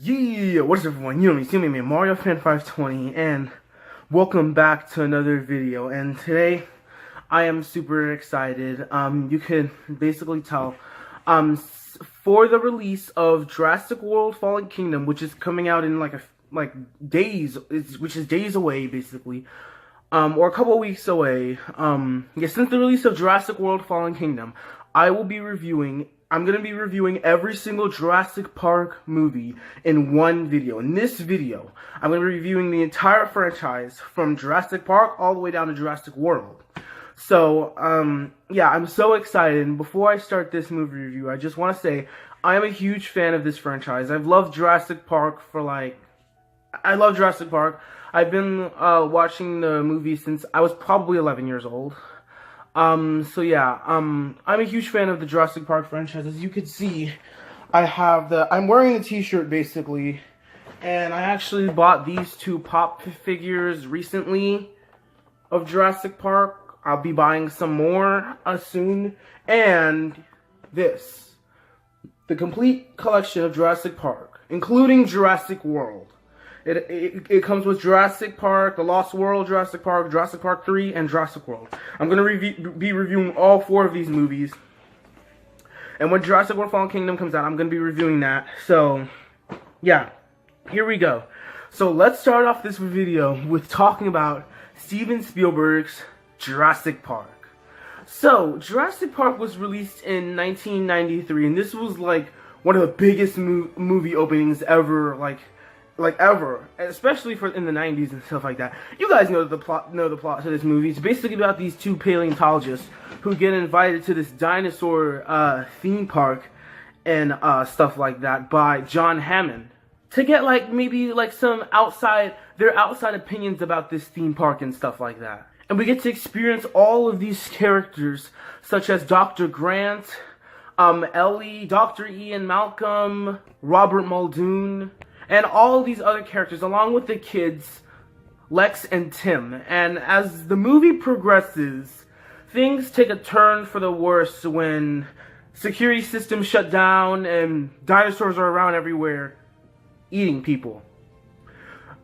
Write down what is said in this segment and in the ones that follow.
Yeah, what's up everyone? You know me, see me, Mario Fan 520, and welcome back to another video. And today, I am super excited. You can basically tell, for the release of Jurassic World: Fallen Kingdom, which is coming out in days, which is days away, basically, or a couple of weeks away. Since the release of Jurassic World: Fallen Kingdom, I'm going to be reviewing every single Jurassic Park movie in one video. In this video, I'm going to be reviewing the entire franchise from Jurassic Park all the way down to Jurassic World. So, yeah, I'm so excited. And before I start this movie review, I just want to say I am a huge fan of this franchise. I've loved Jurassic Park I love Jurassic Park. I've been watching the movie since I was probably 11 years old. So yeah, I'm a huge fan of the Jurassic Park franchise. As you can see, I'm wearing the t-shirt basically, and I actually bought these two pop figures recently of Jurassic Park. I'll be buying some more soon, and the complete collection of Jurassic Park, including Jurassic World. It comes with Jurassic Park, The Lost World, Jurassic Park 3, and Jurassic World. I'm going to be reviewing all 4 of these movies. And when Jurassic World: Fallen Kingdom comes out, I'm going to be reviewing that. So, yeah, here we go. So let's start off this video with talking about Steven Spielberg's Jurassic Park. So, Jurassic Park was released in 1993, and this was like one of the biggest movie openings ever, ever, especially in the 90s and stuff like that. You guys know the plot to this movie. It's basically about these 2 paleontologists who get invited to this dinosaur theme park and stuff like that by John Hammond to get maybe some outside opinions about this theme park and stuff like that. And we get to experience all of these characters such as Dr. Grant, Ellie, Dr. Ian Malcolm, Robert Muldoon, and all these other characters, along with the kids, Lex and Tim. And as the movie progresses, things take a turn for the worse when security systems shut down and dinosaurs are around everywhere, eating people,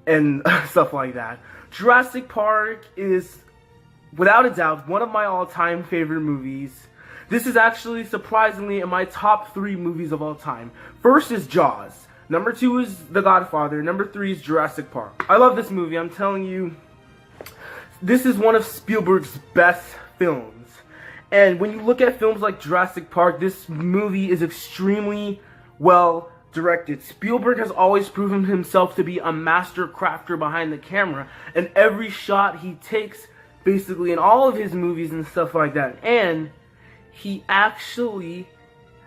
and stuff like that. Jurassic Park is, without a doubt, one of my all-time favorite movies. This is actually, surprisingly, in my top 3 movies of all time. First is Jaws. Number 2 is The Godfather. Number 3 is Jurassic Park. I love this movie. I'm telling you, this is one of Spielberg's best films. And when you look at films like Jurassic Park, this movie is extremely well directed. Spielberg has always proven himself to be a master crafter behind the camera. And every shot he takes, basically, in all of his movies and stuff like that. And he actually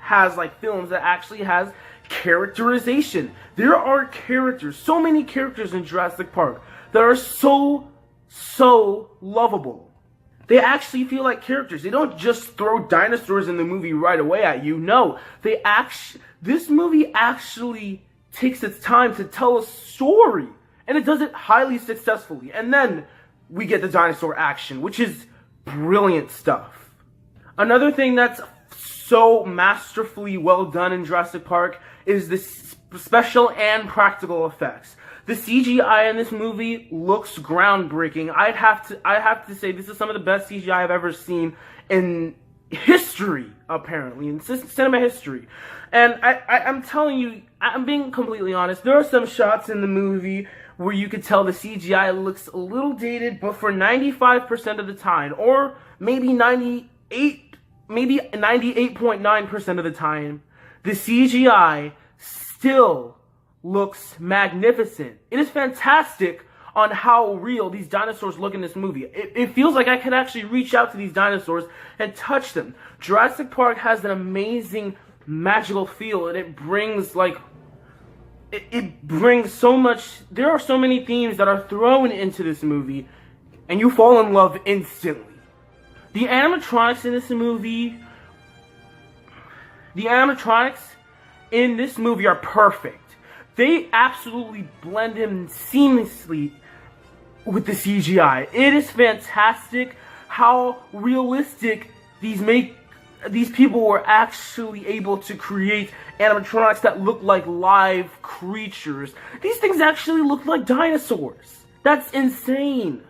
has, films that actually has characterization. There are characters, so many characters in Jurassic Park that are so lovable. They actually feel like characters. They don't just throw dinosaurs in the movie right away at you. No, this movie actually takes its time to tell a story, and it does it highly successfully. And then we get the dinosaur action, which is brilliant stuff. Another thing that's so masterfully well done in Jurassic Park is the special and practical effects. The CGI in this movie looks groundbreaking. I have to say this is some of the best CGI I've ever seen in history, apparently, in cinema history. And I'm telling you, I'm being completely honest, there are some shots in the movie where you could tell the CGI looks a little dated, but for 95% of the time, or maybe 98.9% of the time, the CGI still looks magnificent. It is fantastic on how real these dinosaurs look in this movie. It feels like I can actually reach out to these dinosaurs and touch them. Jurassic Park has an amazing magical feel, and it brings it brings so much. There are so many themes that are thrown into this movie, and you fall in love instantly. The animatronics in this movie are perfect. They absolutely blend in seamlessly with the CGI. It is fantastic how realistic these these people were actually able to create animatronics that look like live creatures. These things actually look like dinosaurs. That's insane.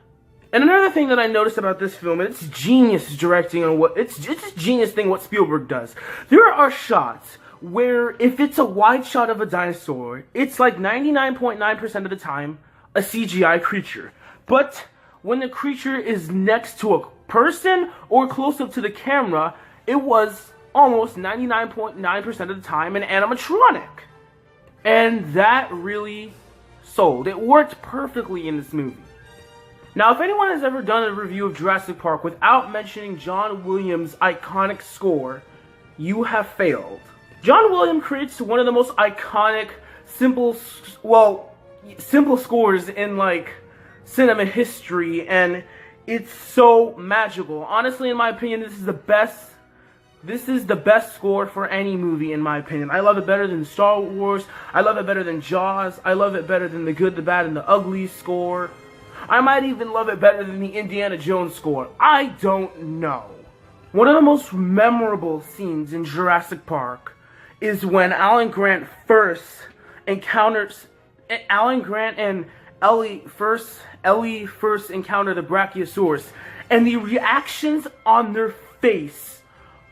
And another thing that I noticed about this film, and it's genius directing on it's a genius thing what Spielberg does. There are shots where if it's a wide shot of a dinosaur, it's like 99.9% of the time a CGI creature. But when the creature is next to a person or close up to the camera, it was almost 99.9% of the time an animatronic. And that really sold. It worked perfectly in this movie. Now, if anyone has ever done a review of Jurassic Park without mentioning John Williams' iconic score, you have failed. John Williams creates one of the most iconic, simple scores in, like, cinema history, and it's so magical. Honestly, in my opinion, this is the best score for any movie, in my opinion. I love it better than Star Wars. I love it better than Jaws. I love it better than The Good, the Bad, and the Ugly score. I might even love it better than the Indiana Jones score. I don't know. One of the most memorable scenes in Jurassic Park is when Alan Grant and Ellie first encounter the Brachiosaurus, and the reactions on their face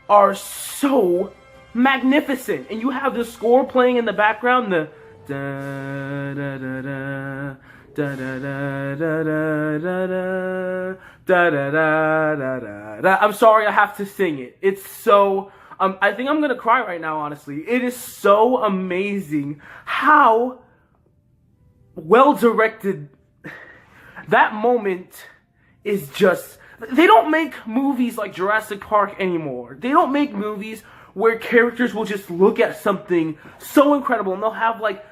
are so magnificent. And you have the score playing in the background, the da da da da da da da da da da da da da. I'm sorry, I have to sing it. It's so I think I'm gonna cry right now, honestly. It is so amazing how well directed that moment is. Just, they don't make movies like Jurassic Park anymore. They don't make movies where characters will just look at something so incredible and they'll have like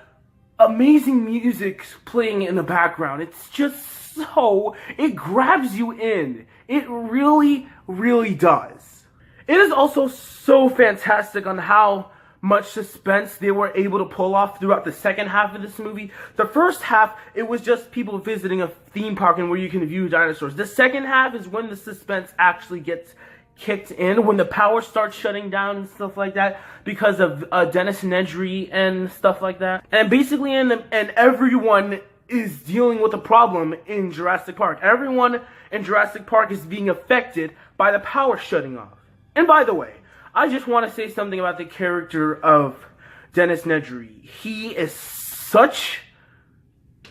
amazing music playing in the background. It's just so, it grabs you in. It really, really does. It is also so fantastic on how much suspense they were able to pull off throughout the second half of this movie. The first half, it was just people visiting a theme park and where you can view dinosaurs. The second half is when the suspense actually gets kicked in, when the power starts shutting down and stuff like that because of Dennis Nedry and stuff like that. And basically, and everyone is dealing with a problem in Jurassic Park. Everyone in Jurassic Park is being affected by the power shutting off. And by the way, I just want to say something about the character of Dennis Nedry. He is such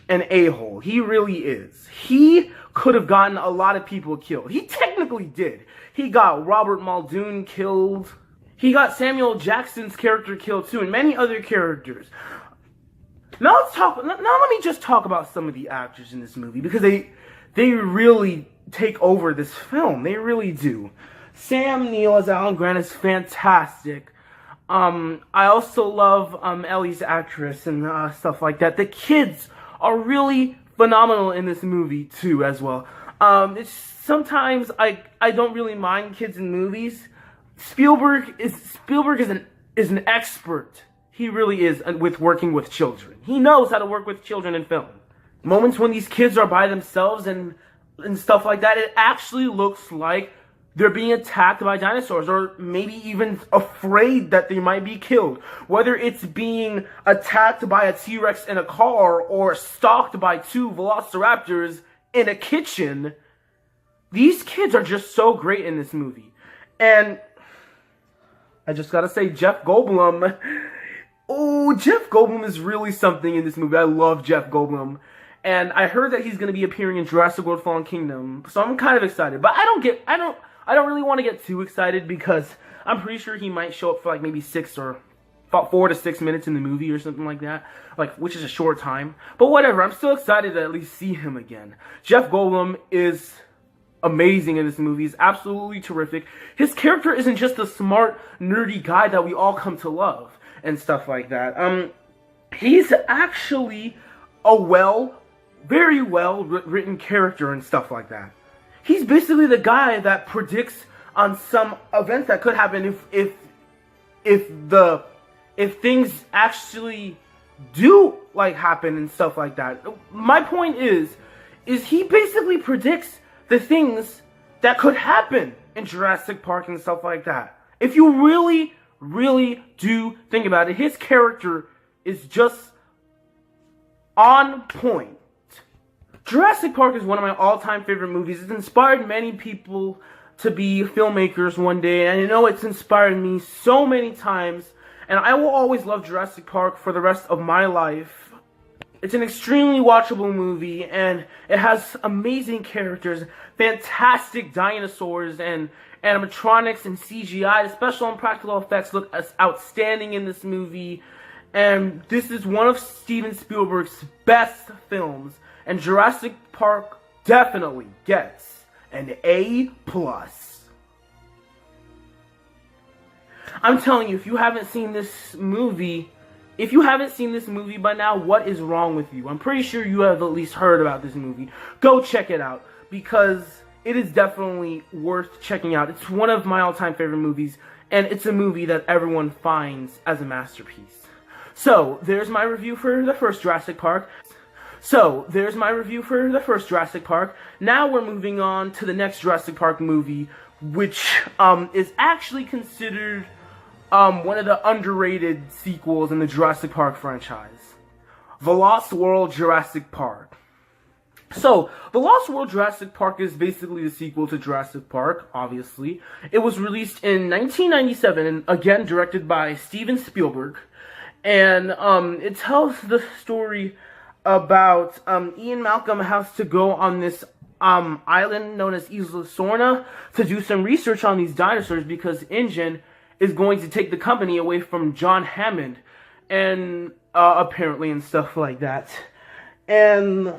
an a-hole. He really is. He could have gotten a lot of people killed. He technically did. He got Robert Muldoon killed. He got Samuel Jackson's character killed too, and many other characters. Now let me just talk about some of the actors in this movie, because they really take over this film. They really do. Sam Neill as Alan Grant is fantastic. I also love Ellie's actress and stuff like that. The kids are really phenomenal in this movie too, as well. Sometimes I don't really mind kids in movies. Spielberg is an expert. He really is with working with children. He knows how to work with children in film. Moments when these kids are by themselves and stuff like that, it actually looks like they're being attacked by dinosaurs, or maybe even afraid that they might be killed. Whether it's being attacked by a T-Rex in a car or stalked by two velociraptors in a kitchen, these kids are just so great in this movie. And I just gotta say, Jeff Goldblum. Oh, Jeff Goldblum is really something in this movie. I love Jeff Goldblum. And I heard that he's going to be appearing in Jurassic World Fallen Kingdom, so I'm kind of excited. But I don't really want to get too excited, because I'm pretty sure he might show up for like maybe 4 to 6 minutes in the movie or something like that, which is a short time. But whatever, I'm still excited to at least see him again. Jeff Goldblum is amazing in this movie. He's absolutely terrific. His character isn't just a smart, nerdy guy that we all come to love and stuff like that. He's actually a very well written character and stuff like that. He's basically the guy that predicts on some events that could happen if things actually do happen and stuff like that. My point is he basically predicts the things that could happen in Jurassic Park and stuff like that. If you really, really do think about it, his character is just on point. Jurassic Park is one of my all-time favorite movies. It's inspired many people to be filmmakers one day, and I know it's inspired me so many times, and I will always love Jurassic Park for the rest of my life. It's an extremely watchable movie, and it has amazing characters, fantastic dinosaurs, and animatronics and CGI. The special and practical effects look outstanding in this movie, and this is one of Steven Spielberg's best films, and Jurassic Park definitely gets an A+. I'm telling you, if you haven't seen this movie by now, what is wrong with you? I'm pretty sure you have at least heard about this movie. Go check it out, because it is definitely worth checking out. It's one of my all-time favorite movies, and it's a movie that everyone finds as a masterpiece. So, there's my review for the first Jurassic Park. Now we're moving on to the next Jurassic Park movie, which is actually considered one of the underrated sequels in the Jurassic Park franchise. The Lost World Jurassic Park. So, The Lost World Jurassic Park is basically the sequel to Jurassic Park, obviously. It was released in 1997, and again directed by Steven Spielberg. And it tells the story about Ian Malcolm has to go on this island known as Isla Sorna to do some research on these dinosaurs, because InGen is going to take the company away from John Hammond, and apparently, and stuff like that. And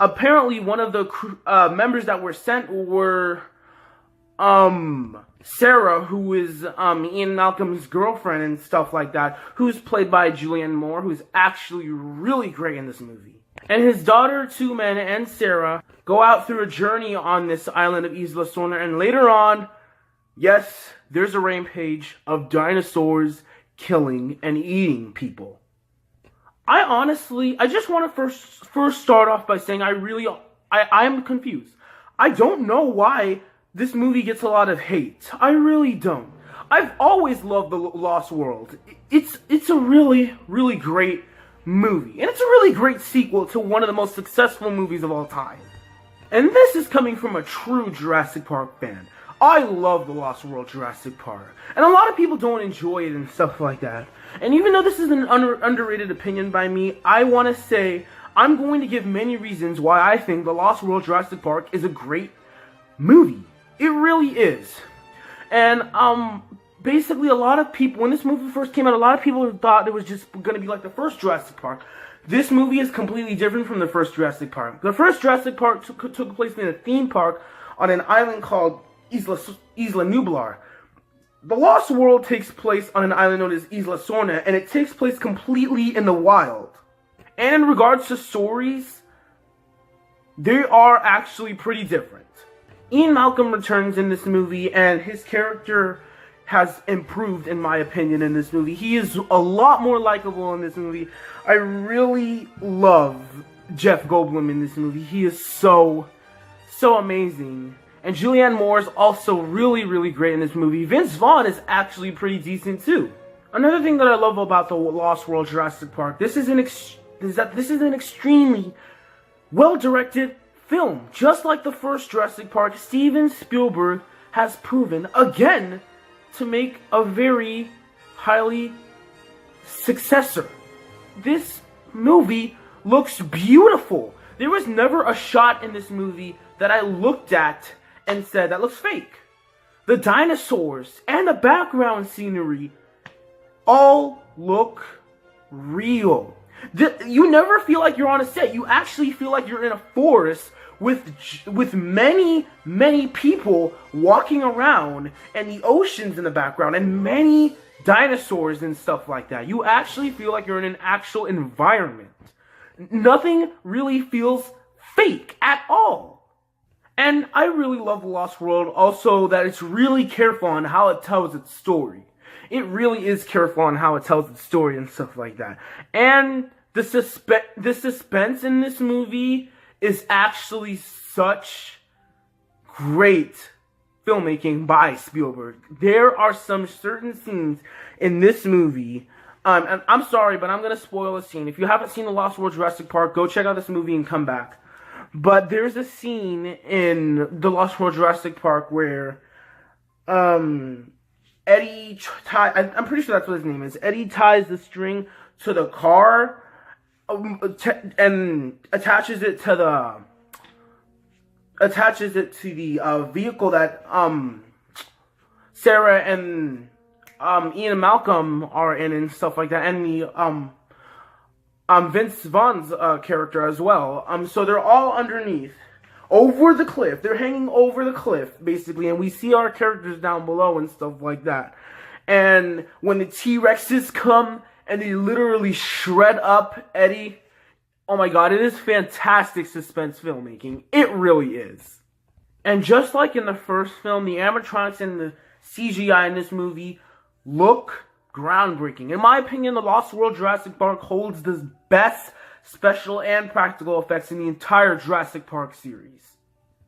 apparently one of the members that were sent were Sarah, who is Ian Malcolm's girlfriend and stuff like that, who's played by Julianne Moore, who's actually really great in this movie. And his daughter, two men, and Sarah go out through a journey on this island of Isla Sorna, and later on, yes, there's a rampage of dinosaurs killing and eating people. I just want to first start off by saying I'm confused. I don't know why this movie gets a lot of hate. I really don't. I've always loved The Lost World. It's a really, really great movie. And it's a really great sequel to one of the most successful movies of all time. And this is coming from a true Jurassic Park fan. I love The Lost World Jurassic Park. And a lot of people don't enjoy it and stuff like that. And even though this is an underrated opinion by me, I want to say I'm going to give many reasons why I think The Lost World Jurassic Park is a great movie. It really is. And basically a lot of people, when this movie first came out, a lot of people thought it was just going to be like the first Jurassic Park. This movie is completely different from the first Jurassic Park. The first Jurassic Park took place in a theme park on an island called Isla Nublar. The Lost World takes place on an island known as Isla Sorna, and it takes place completely in the wild. And in regards to stories, they are actually pretty different. Ian Malcolm returns in this movie, and his character has improved, in my opinion, in this movie. He is a lot more likable in this movie. I really love Jeff Goldblum in this movie. He is so amazing. And Julianne Moore is also really, really great in this movie. Vince Vaughn is actually pretty decent too. Another thing that I love about The Lost World Jurassic Park, this is an extremely well-directed film. Just like the first Jurassic Park, Steven Spielberg has proven, again, to make a very highly successor. This movie looks beautiful. There was never a shot in this movie that I looked at and said, that looks fake. The dinosaurs and the background scenery all look real. You never feel like you're on a set. You actually feel like you're in a forest with many, many people walking around, and the oceans in the background, and many dinosaurs and stuff like that. You actually feel like you're in an actual environment. Nothing really feels fake at all. And I really love The Lost World also that it's really careful on how it tells its story. It really is careful on how it tells its story and stuff like that. And the suspense in this movie is actually such great filmmaking by Spielberg. There are some certain scenes in this movie, and I'm sorry, but I'm going to spoil a scene. If you haven't seen The Lost World Jurassic Park, go check out this movie and come back. But there's a scene in The Lost World Jurassic Park where Eddie, I'm pretty sure that's what his name is. Eddie ties the string to the car and attaches it to the vehicle that Sarah and Ian and Malcolm are in and stuff like that, and the Vince Vaughn's character as well. So they're all underneath, over the cliff. They're hanging over the cliff, basically, and we see our characters down below and stuff like that. And when the T-Rexes come and they literally shred up Eddie, oh my god, it is fantastic suspense filmmaking. It really is. And just like in the first film, the animatronics and the CGI in this movie look groundbreaking. In my opinion, The Lost World Jurassic Park holds the best special and practical effects in the entire Jurassic Park series.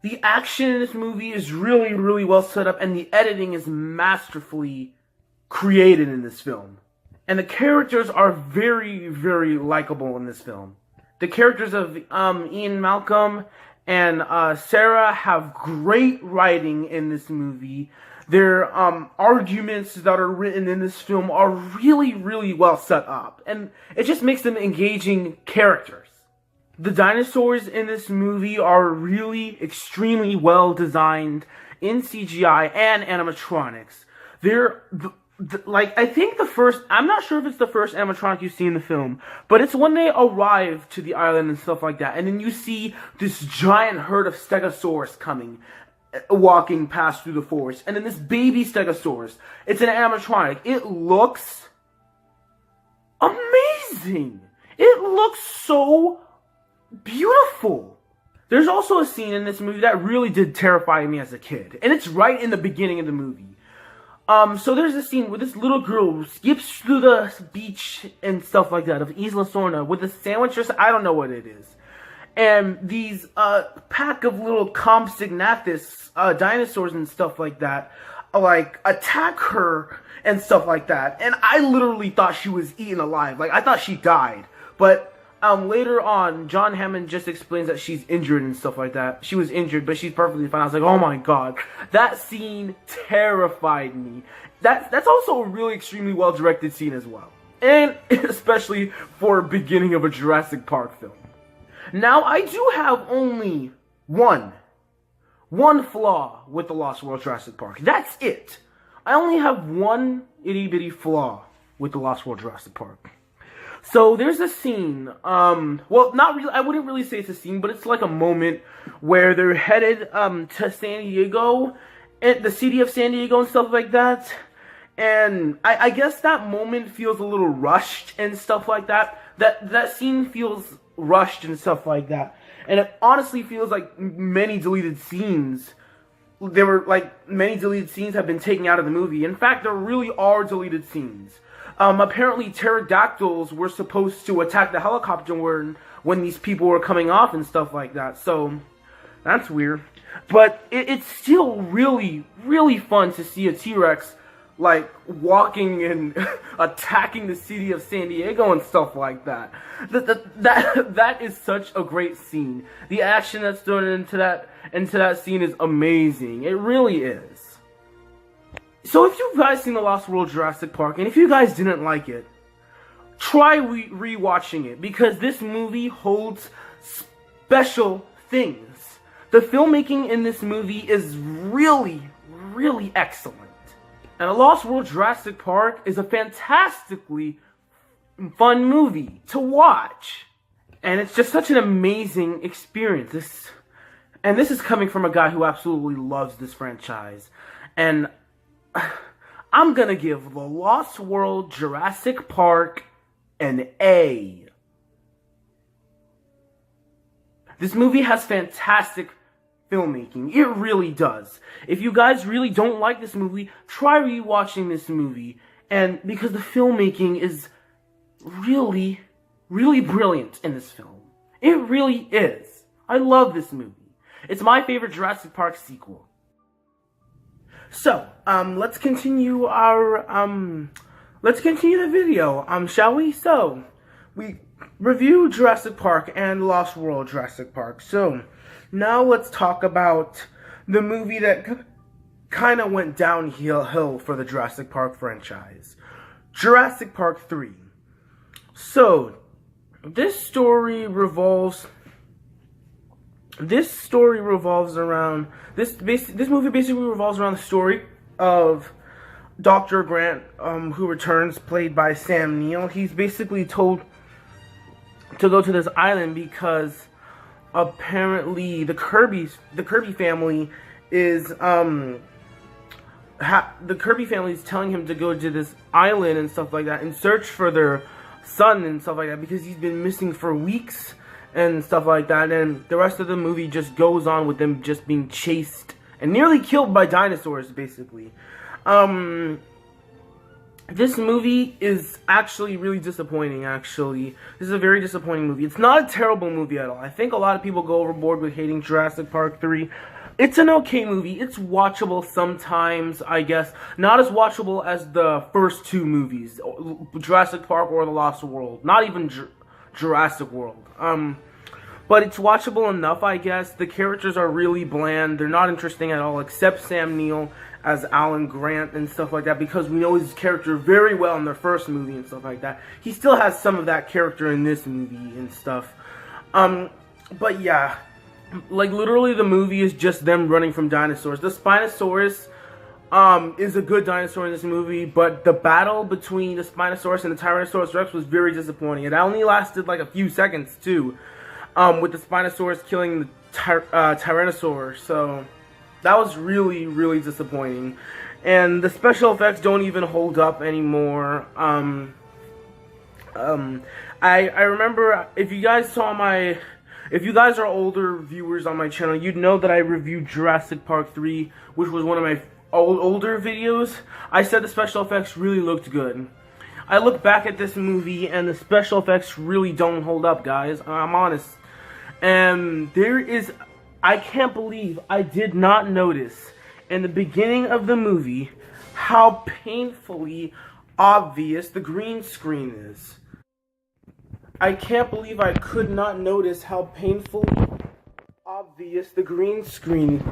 The action in this movie is really, really well set up, and the editing is masterfully created in this film. And the characters are very, very likable in this film. The characters of Ian Malcolm and Sarah have great writing in this movie. Their arguments that are written in this film are really, really well set up. And it just makes them engaging characters. The dinosaurs in this movie are really extremely well designed in CGI and animatronics. They're... I think I'm not sure if it's the first animatronic you see in the film, but it's when they arrive to the island and stuff like that, and then you see this giant herd of stegosaurus walking past through the forest, and then this baby stegosaurus. It's an animatronic. It looks amazing. It looks so beautiful. There's also a scene in this movie that really did terrify me as a kid, and it's right in the beginning of the movie. So there's a scene where this little girl skips through the beach and stuff like that of Isla Sorna with a sandwich or something. I don't know what it is. And these, pack of little Compsognathus, dinosaurs and stuff like that, attack her and stuff like that. And I literally thought she was eaten alive. I thought she died. But, later on, John Hammond just explains that she's injured and stuff like that. She was injured, but she's perfectly fine. I was like, oh my god. That scene terrified me. That's also a really extremely well-directed scene as well. And especially for a beginning of a Jurassic Park film. Now, I do have only one flaw with The Lost World Jurassic Park. That's it. I only have one itty-bitty flaw with The Lost World Jurassic Park. So there's a scene, well, not really, I wouldn't really say it's a scene, but it's like a moment where they're headed, to San Diego, and the city of San Diego and stuff like that, and I guess that moment feels a little rushed and stuff like that. That scene feels rushed and stuff like that, and it honestly feels like many deleted scenes. Many deleted scenes have been taken out of the movie. In fact, there really are deleted scenes. Apparently pterodactyls were supposed to attack the helicopter when these people were coming off and stuff like that. So, that's weird. But it's still really, really fun to see a T-Rex, walking and attacking the city of San Diego and stuff like that. That is such a great scene. The action that's thrown into that scene is amazing. It really is. So if you guys seen The Lost World Jurassic Park, and if you guys didn't like it, try re-watching it, because this movie holds special things. The filmmaking in this movie is really, really excellent. And The Lost World Jurassic Park is a fantastically fun movie to watch. And it's just such an amazing experience. This is coming from a guy who absolutely loves this franchise. And I'm gonna give The Lost World Jurassic Park an A. This movie has fantastic filmmaking. It really does. If you guys really don't like this movie, try rewatching this movie. And because the filmmaking is really, really brilliant in this film. It really is. I love this movie. It's my favorite Jurassic Park sequel. So, let's continue the video, shall we? So, we review Jurassic Park and Lost World Jurassic Park. So, now let's talk about the movie that kind of went downhill for the Jurassic Park franchise. Jurassic Park 3. So, this story revolves around this movie basically revolves around the story of Dr. Grant, who returns, played by Sam Neill. He's basically told to go to this island because apparently the Kirby family is the Kirby family is telling him to go to this island and stuff like that and search for their son and stuff like that because he's been missing for weeks and stuff like that. And the rest of the movie just goes on with them just being chased and nearly killed by dinosaurs, basically. This movie is actually really disappointing, actually. This is a very disappointing movie. It's not a terrible movie at all. I think a lot of people go overboard with hating Jurassic Park 3. It's an okay movie. It's watchable sometimes, I guess. Not as watchable as the first two movies, Jurassic Park or The Lost World. Not even Jurassic World. But it's watchable enough, I guess. The characters are really bland. They're not interesting at all, except Sam Neill as Alan Grant and stuff like that, because we know his character very well in the first movie and stuff like that. He still has some of that character in this movie and stuff. But yeah, like literally the movie is just them running from dinosaurs. The Spinosaurus is a good dinosaur in this movie, but the battle between the Spinosaurus and the Tyrannosaurus Rex was very disappointing. It only lasted like a few seconds too, with the Spinosaurus killing the Tyrannosaur. So that was really, really disappointing. And the special effects don't even hold up anymore. I remember, if you guys are older viewers on my channel, you'd know that I reviewed Jurassic Park 3, which was one of my older videos. I said the special effects really looked good. I look back at this movie and the special effects really don't hold up, guys. I'm honest. And I can't believe I did not notice in the beginning of the movie how painfully obvious the green screen is. I can't believe I could not notice how painfully obvious the green screen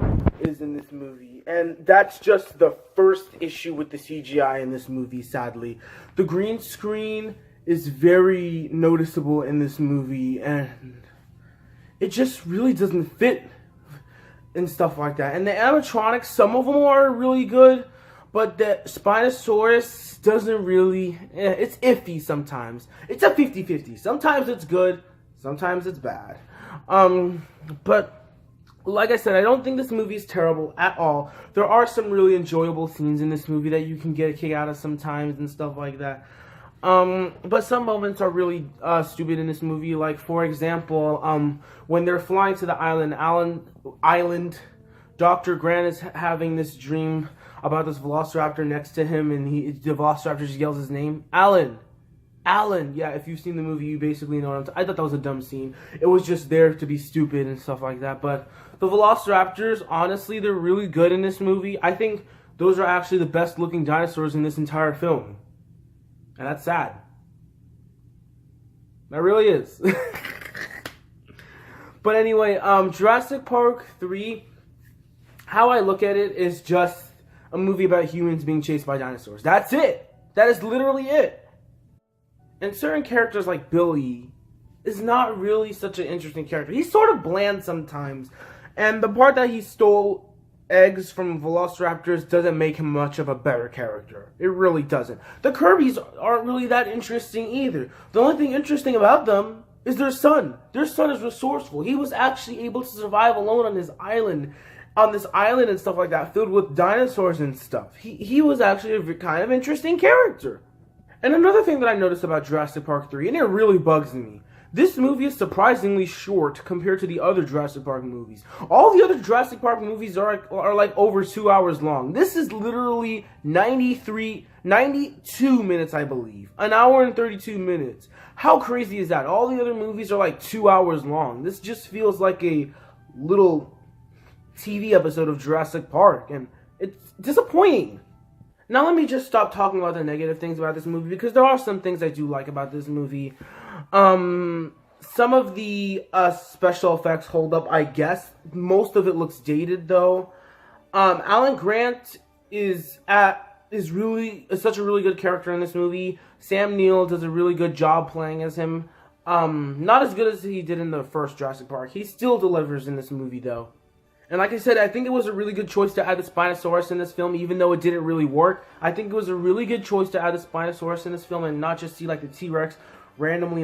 is in this movie. And that's just the first issue with the CGI in this movie, sadly. The green screen is very noticeable in this movie, and it just really doesn't fit and stuff like that. And the animatronics, some of them are really good, but the Spinosaurus doesn't really, it's iffy sometimes. It's a 50-50. Sometimes it's good, sometimes it's bad. But like I said, I don't think this movie is terrible at all. There are some really enjoyable scenes in this movie that you can get a kick out of sometimes and stuff like that. But some moments are really stupid in this movie. Like, for example, when they're flying to the island, Dr. Grant is having this dream about this velociraptor next to him, and the velociraptor just yells his name, Alan. Yeah, if you've seen the movie, you basically know what I thought that was a dumb scene. It was just there to be stupid and stuff like that. But the velociraptors, honestly, they're really good in this movie. I think those are actually the best looking dinosaurs in this entire film. And that's sad. That really is. But anyway, Jurassic Park 3, how I look at it is just a movie about humans being chased by dinosaurs. That's it. That is literally it. And certain characters like Billy is not really such an interesting character. He's sort of bland sometimes. And the part that he stole eggs from velociraptors doesn't make him much of a better character. It really doesn't. The Kirbys aren't really that interesting either. The only thing interesting about them is their son. Their son is resourceful. He was actually able to survive alone on this island and stuff like that, filled with dinosaurs and stuff. He was actually a kind of interesting character. And another thing that I noticed about Jurassic Park 3, and it really bugs me, this movie is surprisingly short compared to the other Jurassic Park movies. All the other Jurassic Park movies are like over 2 hours long. This is literally 92 minutes, I believe. An hour and 32 minutes. How crazy is that? All the other movies are like 2 hours long. This just feels like a little TV episode of Jurassic Park. And It's disappointing. Now let me just stop talking about the negative things about this movie, because there are some things I do like about this movie. Some of the special effects hold up, I guess. Most of it looks dated, though. Alan Grant is such a really good character in this movie. Sam Neill does a really good job playing as him. Not as good as he did in the first Jurassic Park. He still delivers in this movie, though. And like I said, I think it was a really good choice to add the Spinosaurus in this film, even though it didn't really work. I think it was a really good choice to add the Spinosaurus in this film and not just see like the T-Rex randomly.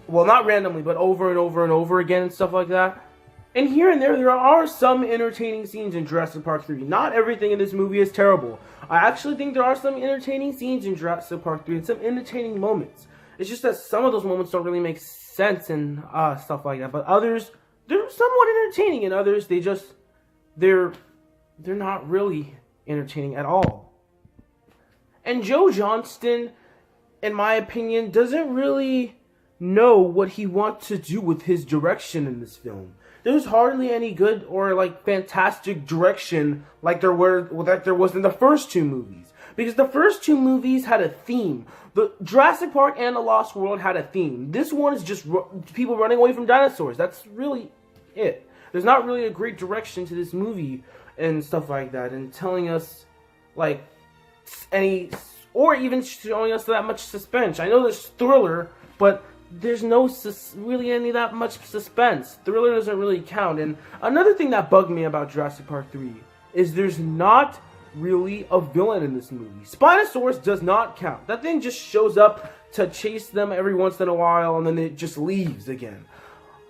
Well, not randomly, but over and over and over again and stuff like that. And here and there are some entertaining scenes in Jurassic Park 3. Not everything in this movie is terrible. I actually think there are some entertaining scenes in Jurassic Park 3 and some entertaining moments. It's just that some of those moments don't really make sense and stuff like that. But others, they're somewhat entertaining, and others, they're not really entertaining at all. And Joe Johnston, in my opinion, doesn't really know what he wants to do with his direction in this film. There's hardly any good or like fantastic direction like there was in the first two movies. Because the first two movies had a theme. The Jurassic Park and The Lost World had a theme. This one is just people running away from dinosaurs. That's really it. There's not really a great direction to this movie and stuff like that, and telling us like any, or even showing us that much suspense. I know there's thriller, but there's no really any that much suspense. Thriller doesn't really count. And another thing that bugged me about Jurassic Park 3 is there's not really a villain in this movie. Spinosaurus does not count. That thing just shows up to chase them every once in a while, and then it just leaves again.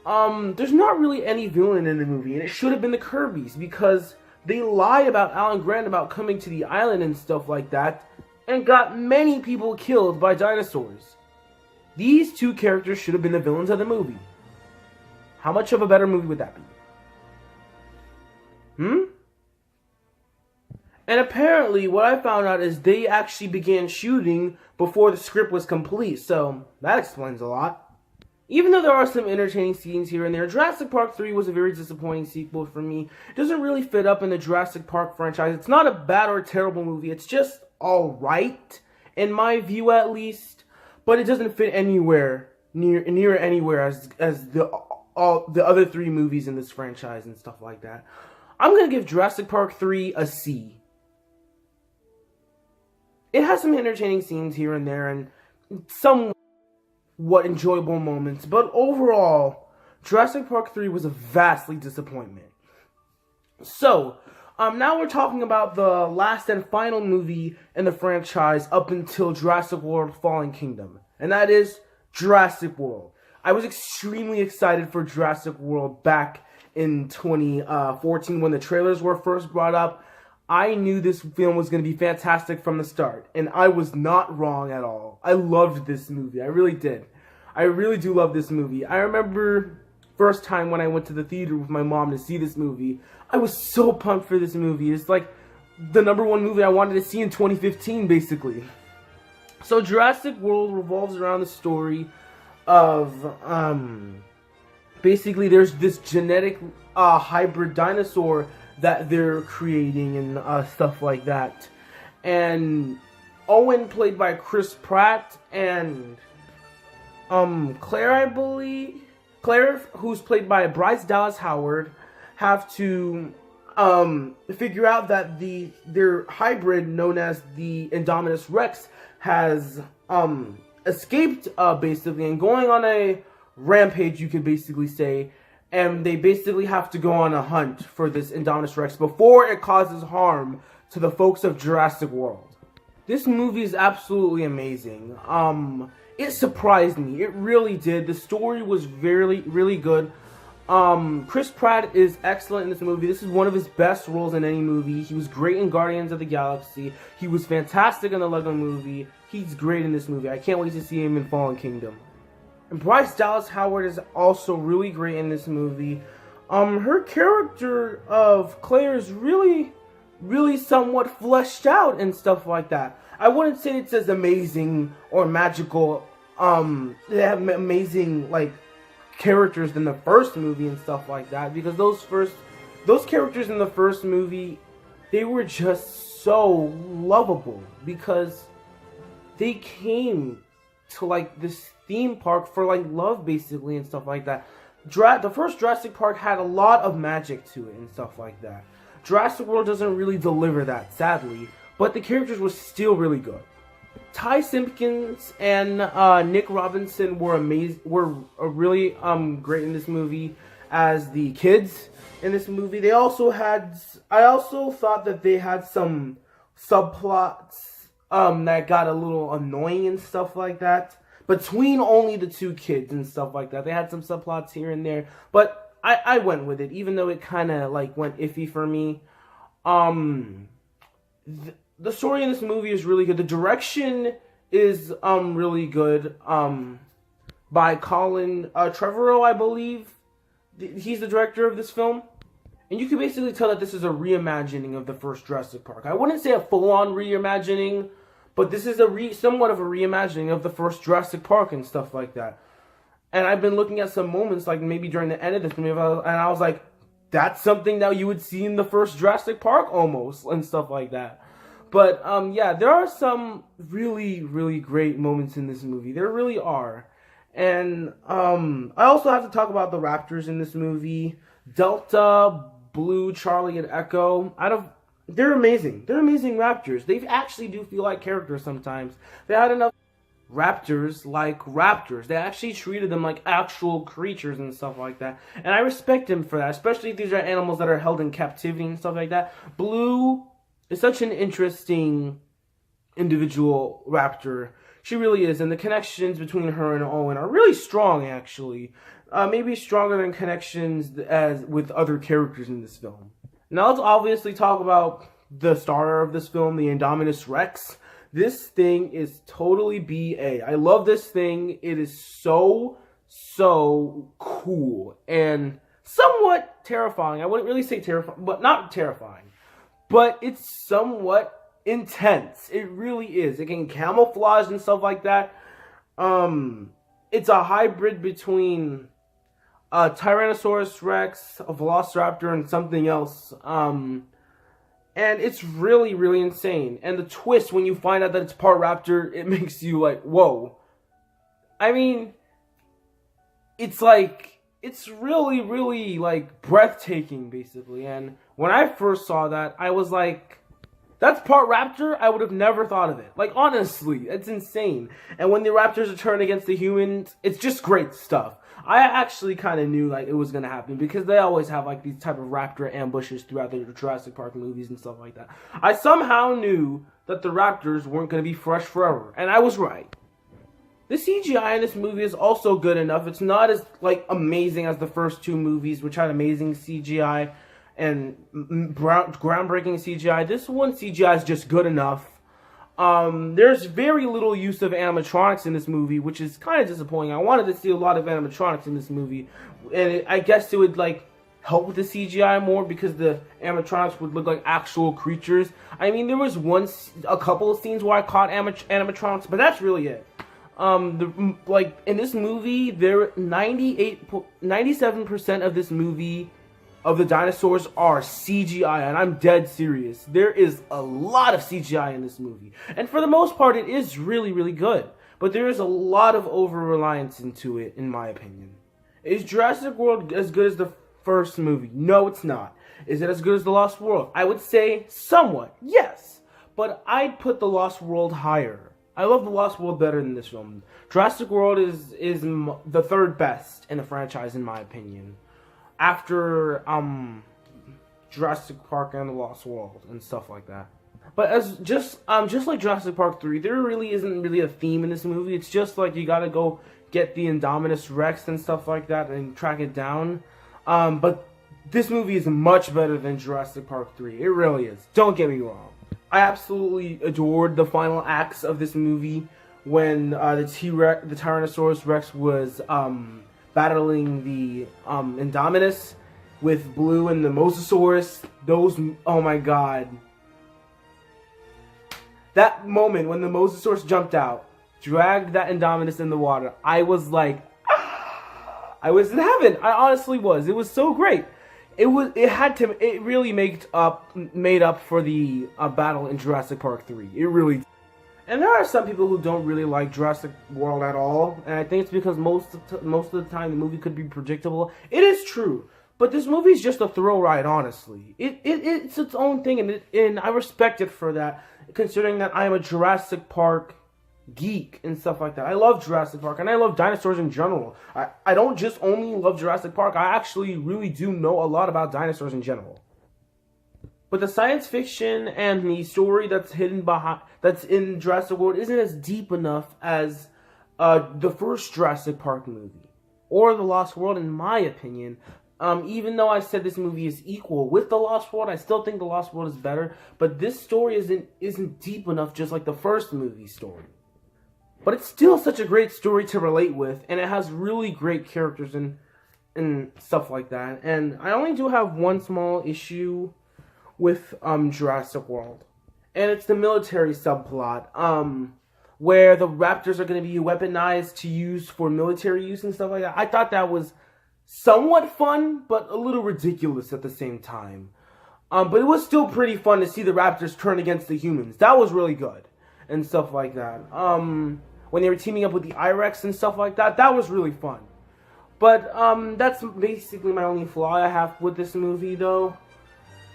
There's not really any villain in the movie, and it should have been the Kirbys, because they lie about Alan Grant about coming to the island and stuff like that, and got many people killed by dinosaurs. These two characters should have been the villains of the movie. How much of a better movie would that be? And apparently, what I found out is they actually began shooting before the script was complete, so that explains a lot. Even though there are some entertaining scenes here and there, Jurassic Park 3 was a very disappointing sequel for me. It doesn't really fit up in the Jurassic Park franchise. It's not a bad or terrible movie. It's just alright, in my view at least. But it doesn't fit anywhere, near anywhere as the other three movies in this franchise and stuff like that. I'm going to give Jurassic Park 3 a C. It has some entertaining scenes here and there and somewhat enjoyable moments, but overall, Jurassic Park 3 was a vastly disappointment. So, now we're talking about the last and final movie in the franchise up until Jurassic World Fallen Kingdom, and that is Jurassic World. I was extremely excited for Jurassic World back in 2014 when the trailers were first brought up. I knew this film was going to be fantastic from the start, and I was not wrong at all. I loved this movie. I really did. I really do love this movie. I remember first time when I went to the theater with my mom to see this movie, I was so pumped for this movie. It's like the #1 movie I wanted to see in 2015, basically. So Jurassic World revolves around the story of, basically there's this genetic hybrid dinosaur that they're creating and stuff like that. And Owen, played by Chris Pratt, and Claire, I believe, who's played by Bryce Dallas Howard, have to figure out that their hybrid, known as the Indominus Rex, has escaped basically and going on a rampage, you could basically say. And they basically have to go on a hunt for this Indominus Rex before it causes harm to the folks of Jurassic World. This movie is absolutely amazing. It surprised me. It really did. The story was really good. Chris Pratt is excellent in this movie. This is one of his best roles in any movie. He was great in Guardians of the Galaxy. He was fantastic in the Lego Movie. He's great in this movie. I can't wait to see him in Fallen Kingdom. And Bryce Dallas Howard is also really great in this movie. Her character of Claire is really somewhat fleshed out and stuff like that. I wouldn't say it's as amazing or magical. They have amazing like characters than the first movie and stuff like that, because those characters in the first movie they were just so lovable because they came to like this theme park for like love basically and stuff like that. The first Jurassic Park had a lot of magic to it and stuff like that. Jurassic World doesn't really deliver that, sadly, but the characters were still really good. Ty Simpkins and Nick Robinson were amazing. Were really great in this movie as the kids in this movie. They also had. I also thought that they had some subplots that got a little annoying and stuff like that between only the two kids and stuff like that. They had some subplots here and there, but I went with it, even though it kind of like went iffy for me. The story in this movie is really good. The direction is really good. By Colin Trevorrow, I believe. He's the director of this film. And you can basically tell that this is a reimagining of the first Jurassic Park. I wouldn't say a full-on reimagining, but this is somewhat of a reimagining of the first Jurassic Park and stuff like that. And I've been looking at some moments, like maybe during the end of this movie, and I was like, that's something that you would see in the first Jurassic Park almost, and stuff like that. But, yeah, there are some really, really great moments in this movie. There really are. And, I also have to talk about the raptors in this movie. Delta, Blue, Charlie, and Echo. They're amazing. They're amazing raptors. They actually do feel like characters sometimes. They had enough raptors like raptors. They actually treated them like actual creatures and stuff like that. And I respect them for that, especially if these are animals that are held in captivity and stuff like that. Blue is such an interesting individual raptor. She really is, and the connections between her and Owen are really strong, actually. Maybe stronger than connections as with other characters in this film. Now let's obviously talk about the star of this film, the Indominus Rex. This thing is totally BA. I love this thing. It is so cool and somewhat terrifying. I wouldn't really say terrifying, but not terrifying. But it's somewhat intense. It really is. It can camouflage and stuff like that. It's a hybrid between a Tyrannosaurus Rex, a Velociraptor, and something else. And it's really, really insane. And the twist when you find out that it's part raptor, it makes you like, whoa. I mean, it's like, it's really, really like breathtaking, basically. And when I first saw that, I was like, that's part raptor? I would have never thought of it. Like, honestly, it's insane. And when the raptors are turned against the humans, it's just great stuff. I actually kind of knew, like, it was going to happen because they always have, like, these type of raptor ambushes throughout the Jurassic Park movies and stuff like that. I somehow knew that the raptors weren't going to be fresh forever, and I was right. The CGI in this movie is also good enough. It's not as, like, amazing as the first two movies, which had amazing CGI and groundbreaking CGI. This one CGI is just good enough. There's very little use of animatronics in this movie, which is kind of disappointing. I wanted to see a lot of animatronics in this movie, and I guess it would like help with the CGI more because the animatronics would look like actual creatures. I mean, there was a couple of scenes where I caught animatronics, but that's really it. Like in this movie, 97% of this movie of the dinosaurs are CGI, and I'm dead serious. There is a lot of CGI in this movie, and for the most part, it is really, really good. But there is a lot of over-reliance into it, in my opinion. Is Jurassic World as good as the first movie? No, it's not. Is it as good as The Lost World? I would say somewhat, yes. But I'd put The Lost World higher. I love The Lost World better than this film. Jurassic World is the third best in the franchise, in my opinion. After Jurassic Park and The Lost World and stuff like that. But as just like Jurassic Park 3, there really isn't really a theme in this movie. It's just like you gotta go get the Indominus Rex and stuff like that and track it down. But this movie is much better than Jurassic Park 3. It really is. Don't get me wrong. I absolutely adored the final acts of this movie when the Tyrannosaurus Rex was battling the Indominus with Blue and the Mosasaurus. Oh my god. That moment when the Mosasaurus jumped out, dragged that Indominus in the water, I was like, ah! I was in heaven. I honestly was. It was so great. it really made up for the battle in Jurassic Park 3. It really. And there are some people who don't really like Jurassic World at all, and I think it's because most of the time the movie could be predictable. It is true, but this movie is just a thrill ride. Honestly, it's its own thing, and I respect it for that, considering that I am a Jurassic Park geek and stuff like that. I love Jurassic Park, and I love dinosaurs in general. I don't just only love Jurassic Park. I actually really do know a lot about dinosaurs in general. But the science fiction and the story that's in Jurassic World isn't as deep enough as the first Jurassic Park movie or The Lost World, in my opinion. Even though I said this movie is equal with The Lost World, I still think The Lost World is better. But this story isn't deep enough, just like the first movie story. But it's still such a great story to relate with, and it has really great characters and stuff like that. And I only do have one small issue with Jurassic World, and it's the military subplot, where the raptors are going to be weaponized to use for military use and stuff like that. I thought that was somewhat fun, but a little ridiculous at the same time. But it was still pretty fun to see the raptors turn against the humans. That was really good, and stuff like that. When they were teaming up with the I-Rex and stuff like that, that was really fun. But that's basically my only flaw I have with this movie, though.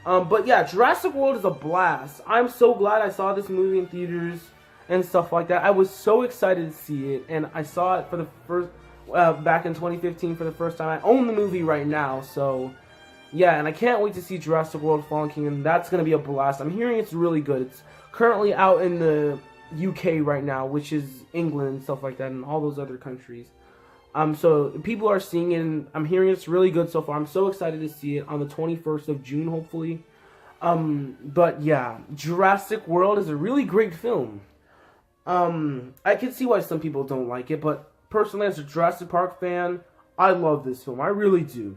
But yeah, Jurassic World is a blast. I'm so glad I saw this movie in theaters and stuff like that. I was so excited to see it, and I saw it for the first back in 2015 for the first time. I own the movie right now, so yeah, and I can't wait to see Jurassic World: Fallen Kingdom. That's gonna be a blast. I'm hearing it's really good. It's currently out in the UK right now, which is England and stuff like that, and all those other countries. So people are seeing it, and I'm hearing it's really good so far. I'm so excited to see it on the 21st of June, hopefully. But yeah, Jurassic World is a really great film. I can see why some people don't like it, but personally, as a Jurassic Park fan, I love this film. I really do.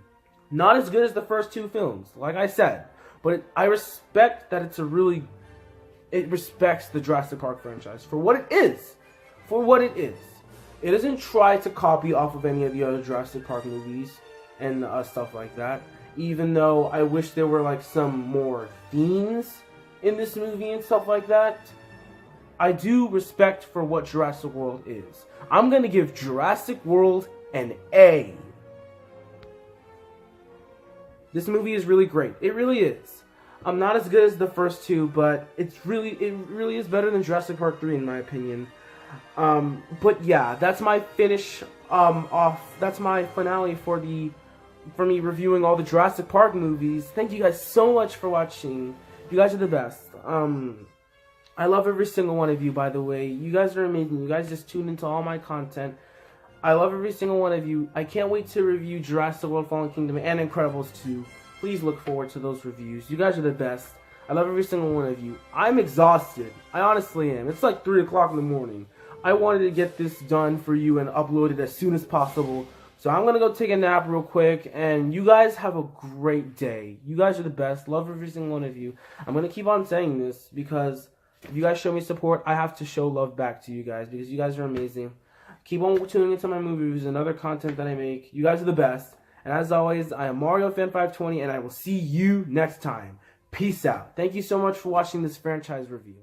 Not as good as the first two films, like I said, but I respect that it respects the Jurassic Park franchise for what it is. For what it is. It doesn't try to copy off of any of the other Jurassic Park movies and stuff like that. Even though I wish there were like some more themes in this movie and stuff like that. I do respect for what Jurassic World is. I'm going to give Jurassic World an A. This movie is really great. It really is. I'm not as good as the first two, but it really is better than Jurassic Park 3 in my opinion. But yeah, that's my finish that's my finale for me reviewing all the Jurassic Park movies. Thank you guys so much for watching. You guys are the best. I love every single one of you, by the way. You guys are amazing. You guys just tune into all my content. I love every single one of you. I can't wait to review Jurassic World: Fallen Kingdom and Incredibles 2. Please look forward to those reviews. You guys are the best. I love every single one of you. I'm exhausted. I honestly am. It's like 3 o'clock in the morning. I wanted to get this done for you and upload it as soon as possible. So I'm going to go take a nap real quick. And you guys have a great day. You guys are the best. Love every single one of you. I'm going to keep on saying this because if you guys show me support, I have to show love back to you guys because you guys are amazing. Keep on tuning into my movie reviews and other content that I make. You guys are the best. And as always, I am MarioFan520 and I will see you next time. Peace out. Thank you so much for watching this franchise review.